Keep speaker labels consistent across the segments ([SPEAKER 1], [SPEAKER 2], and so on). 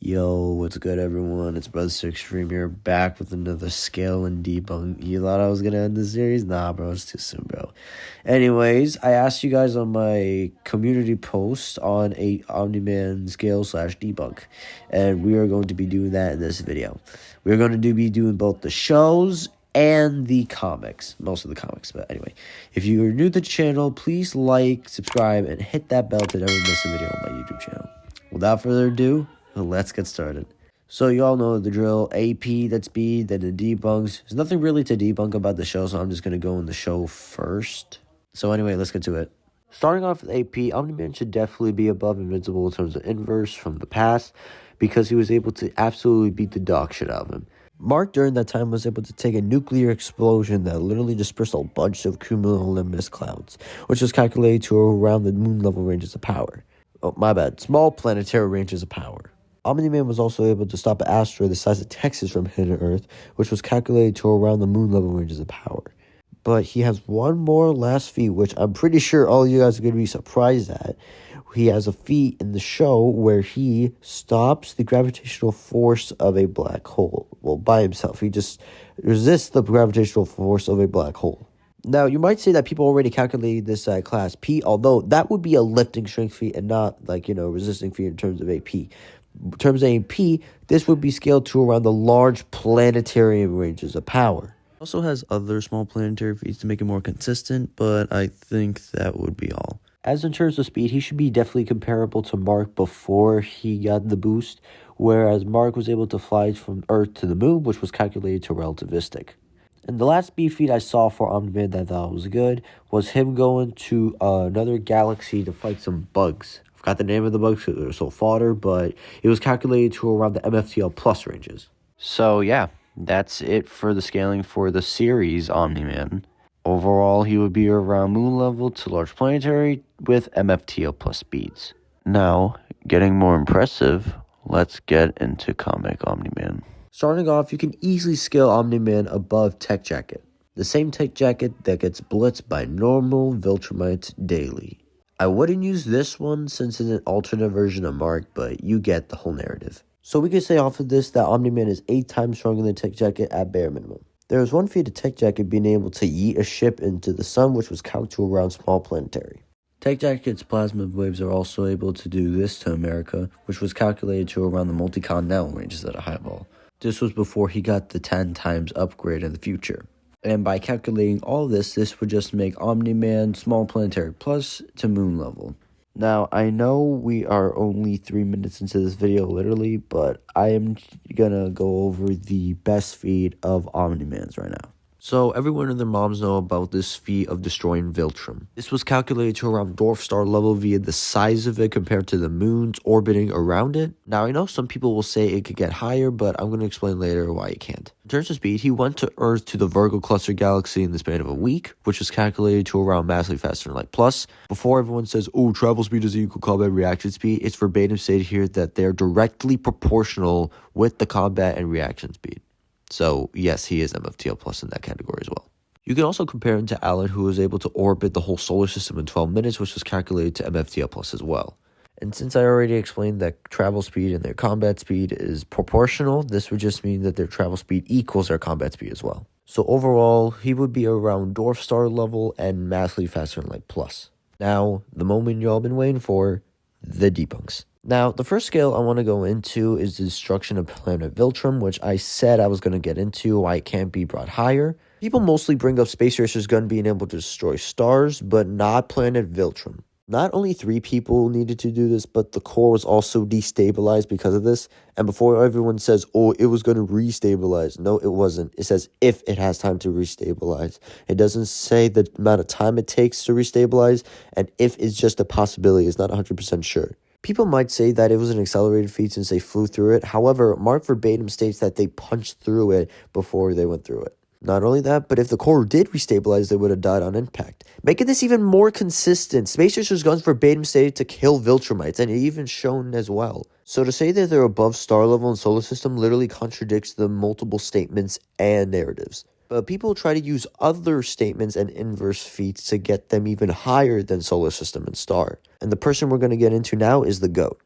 [SPEAKER 1] Yo, what's good, everyone? It's Brother Extreme here, back with another scale and debunk. You thought I was gonna end the series? Nah, bro, it's too soon, bro. Anyways, I asked you guys on my community post on a Omni-Man scale / debunk, and we are going to be doing that in this video. We're going to be doing both the shows and the comics, most of the comics. But anyway, if you are new to the channel, please like, subscribe, and hit that bell to never miss a video on my YouTube channel. Without further ado, let's get started. So you all know the drill. AP, that's speed, then the debunks. There's nothing really to debunk about the show, so I'm just going to go in the show first. So anyway, let's get to it. Starting off with AP, Omni-Man should definitely be above Invincible in terms of inverse from the past, because he was able to absolutely beat the dog shit out of him. Mark during that time was able to take a nuclear explosion that literally dispersed a bunch of cumulonimbus clouds, which was calculated to around the moon level ranges of power. Oh, my bad. Small planetary ranges of power. Omni-Man was also able to stop an asteroid the size of Texas from hitting Earth, which was calculated to around the moon level ranges of power. But he has one more last feat, which I'm pretty sure all you guys are going to be surprised at. He has a feat in the show where he stops the gravitational force of a black hole. Well, by himself. He just resists the gravitational force of a black hole. Now, you might say that people already calculated this at Class P, although that would be a lifting strength feat and not, resisting feat in terms of AP. In terms of AP, this would be scaled to around the large planetary ranges of power.
[SPEAKER 2] Also has other small planetary feats to make it more consistent, but I think that would be all.
[SPEAKER 1] As in terms of speed, he should be definitely comparable to Mark before he got the boost, whereas Mark was able to fly from Earth to the moon, which was calculated to relativistic. And the last speed feat I saw for Omni-Man that I thought was good was him going to another galaxy to fight some bugs. I forgot the name of the bugs because they're so fodder, but it was calculated to around the MFTL plus ranges. So yeah, that's it for the scaling for the series Omni-Man. Overall, he would be around moon level to large planetary with MFTL plus speeds. Now, getting more impressive, let's get into comic Omni-Man. Starting off, you can easily scale Omni-Man above Tech Jacket. The same Tech Jacket that gets blitzed by normal Viltrumites daily. I wouldn't use this one since it's an alternate version of Mark, but you get the whole narrative. So we could say off of this that Omni-Man is 8 times stronger than Tech Jacket at bare minimum. There was one feat of Tech Jacket being able to yeet a ship into the sun, which was calculated to around small planetary. Tech Jacket's plasma waves are also able to do this to America, which was calculated to around the multi-continental ranges at a high ball. This was before he got the 10 times upgrade in the future. And by calculating all this would just make Omni-Man small planetary plus to moon level. Now, I know we are only 3 minutes into this video, literally, but I am gonna go over the best feat of Omni-Man's right now. So, everyone and their moms know about this feat of destroying Viltrum. This was calculated to around dwarf star level via the size of it compared to the moons orbiting around it. Now, I know some people will say it could get higher, but I'm going to explain later why it can't. In terms of speed, he went to Earth to the Virgo cluster galaxy in the span of a week, which was calculated to around massively faster than Light Plus. Before everyone says, oh, travel speed is equal combat reaction speed, it's verbatim stated here that they're directly proportional with the combat and reaction speed. So, yes, he is MFTL plus in that category as well. You can also compare him to Alan, who was able to orbit the whole solar system in 12 minutes, which was calculated to MFTL plus as well. And since I already explained that travel speed and their combat speed is proportional, this would just mean that their travel speed equals their combat speed as well. So overall, he would be around dwarf star level and massively faster than Light Plus. Now, the moment you all been waiting for, the debunks. Now, the first scale I want to go into is the destruction of planet Viltrum, which I said I was going to get into why it can't be brought higher. People mostly bring up Space Racer's gun being able to destroy stars, but not planet Viltrum. Not only 3 people needed to do this, but the core was also destabilized because of this. And before everyone says, oh, it was going to restabilize. No, it wasn't. It says if it has time to restabilize. It doesn't say the amount of time it takes to restabilize, and if it's just a possibility, it's not 100% sure. People might say that it was an accelerated feat since they flew through it. However, Mark verbatim states that they punched through it before they went through it. Not only that, but if the core did restabilize, they would have died on impact. Making this even more consistent, Space Racer's guns verbatim stated to kill Viltrumites, and it even shown as well. So to say that they're above star level and solar system literally contradicts the multiple statements and narratives. But people try to use other statements and inverse feats to get them even higher than solar system and star. And the person we're going to get into now is the GOAT,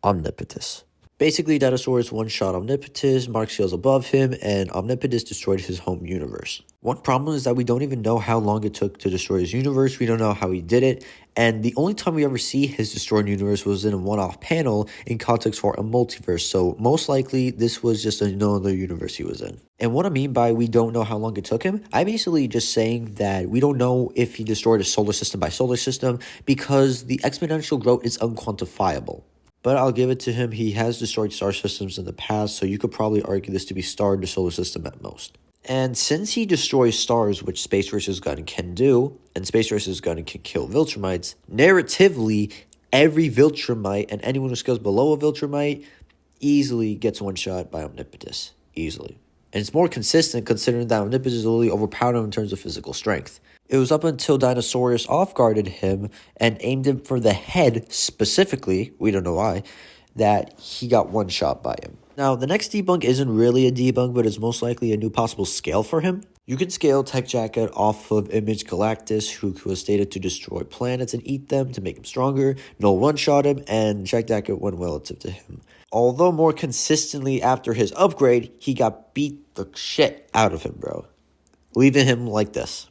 [SPEAKER 1] Omnipotus. Basically, Dinosaurus one-shot Omnipotus, Mark scales above him, and Omnipotus destroyed his home universe. One problem is that we don't even know how long it took to destroy his universe, we don't know how he did it, and the only time we ever see his destroyed universe was in a one-off panel in context for a multiverse, so most likely this was just another universe he was in. And what I mean by we don't know how long it took him, I'm basically just saying that we don't know if he destroyed a solar system by solar system because the exponential growth is unquantifiable. But I'll give it to him, he has destroyed star systems in the past, so you could probably argue this to be star in the solar system at most. And since he destroys stars, which Space vs. Gun can do, and Space vs. Gun can kill Viltrumites, narratively, every Viltrumite and anyone who scales below a Viltrumite easily gets one shot by Omnipotus. Easily. And it's more consistent considering that Omnipotus is literally overpowered him in terms of physical strength. It was up until Dinosaurus off-guarded him and aimed him for the head specifically, we don't know why, that he got one shot by him. Now, the next debunk isn't really a debunk, but is most likely a new possible scale for him. You can scale Tech Jacket off of Image Galactus, who was stated to destroy planets and eat them to make him stronger. No one-shot him, and Tech Jacket went relative to him. Although more consistently after his upgrade, he got beat the shit out of him, bro. Leaving him like this.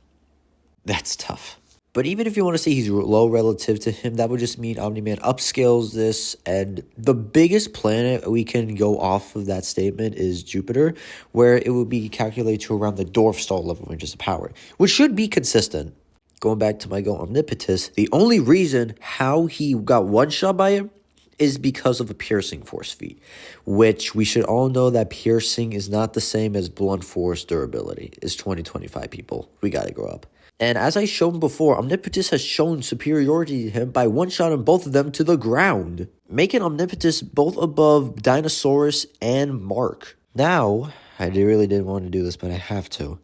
[SPEAKER 1] That's tough. But even if you want to say he's low relative to him, that would just mean Omni-Man upscales this. And the biggest planet we can go off of that statement is Jupiter, where it would be calculated to around the dwarf star level ranges of power, which should be consistent. Going back to my go Omnipotus, the only reason how he got one shot by him is because of a piercing force feat, which we should all know that piercing is not the same as blunt force durability. It's 2025, people. We gotta grow up. And as I shown before, Omnipotus has shown superiority to him by one-shotting both of them to the ground, making Omnipotus both above Dinosaurus and Mark. Now, I really didn't want to do this, but I have to.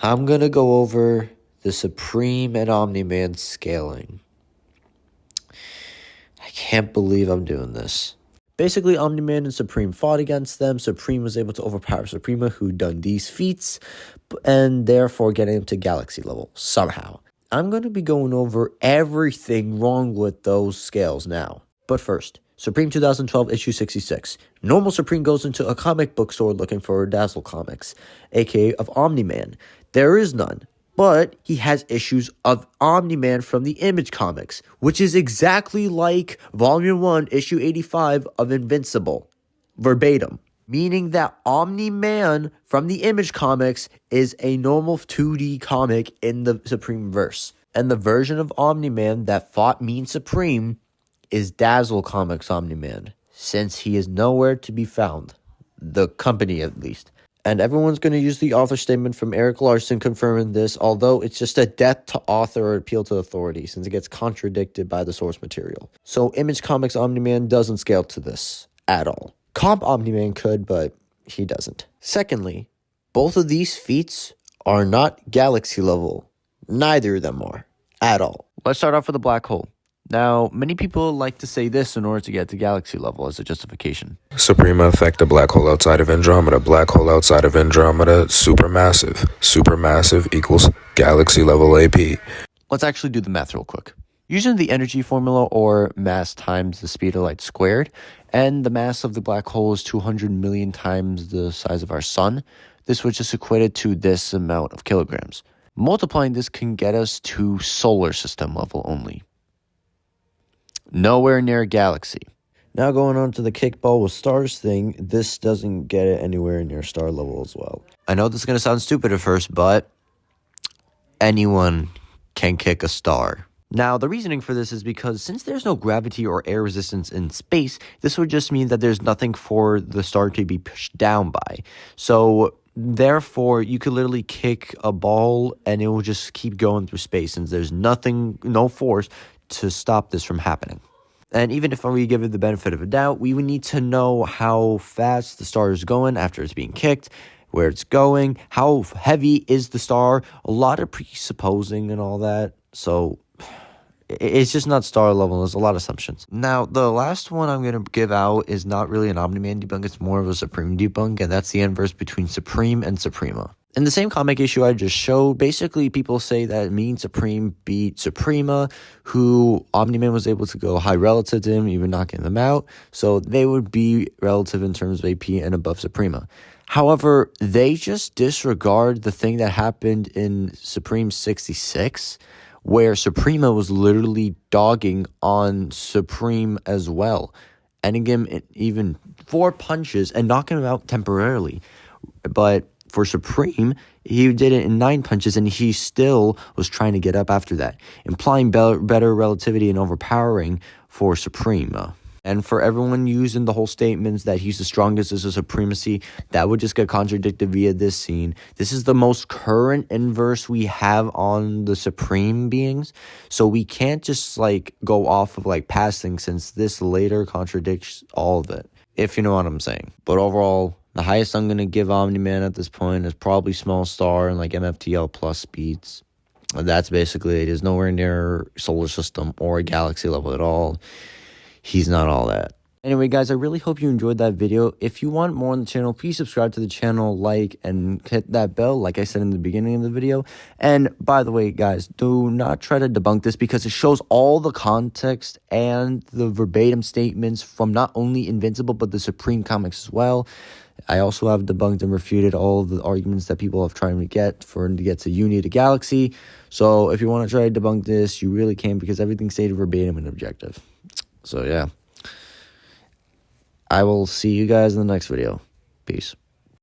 [SPEAKER 1] I'm going to go over the Supreme and Omni-Man scaling. I can't believe I'm doing this. Basically, Omni-Man and Supreme fought against them. Supreme was able to overpower Suprema, who done these feats, and therefore getting him to galaxy level, somehow. I'm going to be going over everything wrong with those scales now. But first, Supreme 2012, issue 66. Normal Supreme goes into a comic book store looking for Dazzle Comics, aka of Omni-Man. There is none. But he has issues of Omni-Man from the Image Comics, which is exactly like Volume 1, Issue 85 of Invincible. Verbatim. Meaning that Omni-Man from the Image Comics is a normal 2D comic in the Supreme verse. And the version of Omni-Man that fought Mean Supreme is Dazzle Comics Omni-Man, since he is nowhere to be found. The company, at least. And everyone's going to use the author statement from Eric Larson confirming this, although it's just a death to author or appeal to authority, since it gets contradicted by the source material. So Image Comics Omni-Man doesn't scale to this at all. Comp Omni-Man could, but he doesn't. Secondly, both of these feats are not galaxy level. Neither of them are, at all. Let's start off with the black hole. Now, many people like to say this in order to get to galaxy level as a justification.
[SPEAKER 3] Suprema affect a black hole outside of Andromeda. Black hole outside of Andromeda, supermassive. Supermassive equals galaxy level AP.
[SPEAKER 2] Let's actually do the math real quick. Using the energy formula, or mass times the speed of light squared, and the mass of the black hole is 200 million times the size of our sun, this would just equate to this amount of kilograms. Multiplying this can get us to solar system level only. Nowhere near a galaxy.
[SPEAKER 1] Now going on to the kickball with stars thing, this doesn't get it anywhere near star level as well.
[SPEAKER 2] I know this is going to sound stupid at first, but anyone can kick a star. Now, the reasoning for this is because since there's no gravity or air resistance in space, this would just mean that there's nothing for the star to be pushed down by. So, therefore, you could literally kick a ball and it will just keep going through space, since there's nothing, no force to stop this from happening. And even if we give it the benefit of a doubt, we would need to know how fast the star is going after it's being kicked, where it's going, how heavy is the star, a lot of presupposing and all that. So it's just not star level. There's a lot of assumptions. Now, the last one I'm going to give out is not really an Omni-Man debunk. It's more of a Supreme debunk, and that's the inverse between Supreme and Suprema. In the same comic issue I just showed, basically people say that Mean Supreme beat Suprema, who Omni-Man was able to go high relative to him, even knocking them out. So they would be relative in terms of AP and above Suprema. However, they just disregard the thing that happened in Supreme 66, where Suprema was literally dogging on Supreme as well, ending him in even 4 punches and knocking him out temporarily. But for Supreme, he did it in 9 punches, and he still was trying to get up after that, implying better relativity and overpowering for Supreme. And for everyone using the whole statements that he's the strongest as a supremacy, that would just get contradicted via this scene. This is the most current inverse we have on the Supreme beings, so we can't just like go off of like past things, since this later contradicts all of it, if you know what I'm saying. But overall, the highest I'm going to give Omni-Man at this point is probably Small Star and like MFTL plus speeds. That's basically it. Is nowhere near solar system or galaxy level at all. He's not all that. Anyway, guys, I really hope you enjoyed that video. If you want more on the channel, please subscribe to the channel, like, and hit that bell, like I said in the beginning of the video. And by the way, guys, do not try to debunk this, because it shows all the context and the verbatim statements from not only Invincible, but the Supreme comics as well. I also have debunked and refuted all of the arguments that people have tried to get to get to Unity to Galaxy. So if you want to try to debunk this, you really can, because everything's stated verbatim and objective. So yeah, I will see you guys in the next video. Peace.